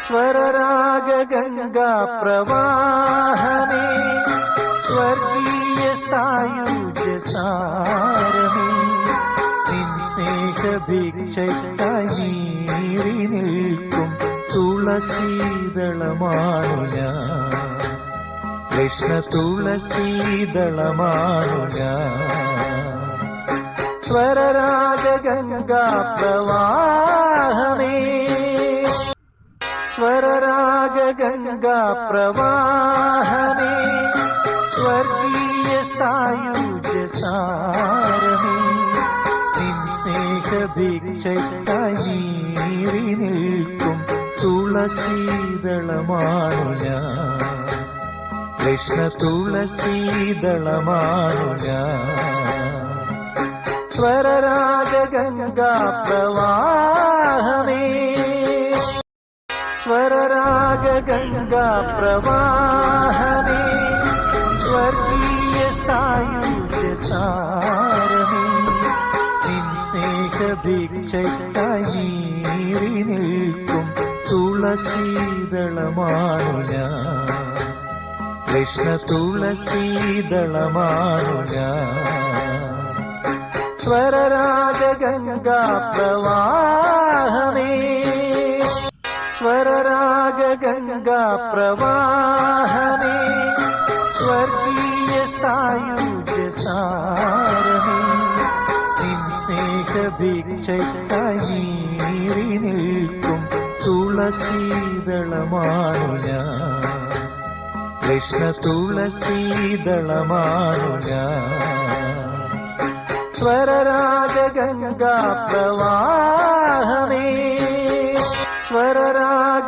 സ്വരരാഗ ഗംഗാ പ്രവാഹമേ സ്വർഗീയ സായുജ്യ സാരമേ നിൻ സ്നേഹഭിക്ഷയ്ക്കായി നീറി നിൽക്കും തുളസീദളമാണു ഞാൻ കൃഷ്ണ തുളസീദളമാണു ഞാൻ സ്വരരാഗ ഗംഗാ പ്രവാഹമേ സ്വരരാഗ ഗംഗാ പ്രവാഹമേ സ്വർഗീയ സായുജ്യ സാരമേ നിൻ സ്നേഹഭിക്ഷയ്ക്കായി നീറി നിൽക്കും തുളസീദളമാണു ഞാൻ കൃഷ്ണ തുളസീദളമാണു ഞാൻ സ്വരരാഗ ഗംഗാ പ്രവാഹമേ സ്വരരാഗ ഗംഗാ പ്രവാഹമേ സ്വർഗീയ സായുജ്യ സാരമേ നിൻ സ്നേഹഭിക്ഷയ്ക്കായി നീറി നിൽക്കും തുളസീദളമാണു ഞാൻ കൃഷ്ണ തുളസീദളമാണു ഞാൻ സ്വരരാഗ ഗംഗാ പ്രവാഹമേ സ്വരരാഗ ഗംഗാ പ്രവാഹമേ സ്വർഗീയ സായുജ്യ സാരമേ നിൻ സ്നേഹഭിക്ഷയ്ക്കായി നീറി നിൽക്കും തുളസീദളമാണു ഞാൻ കൃഷ്ണ തുളസീദളമാണു ഞാൻ സ്വരരാഗ ഗംഗാ പ്രവാഹമേ സ്വരരാഗ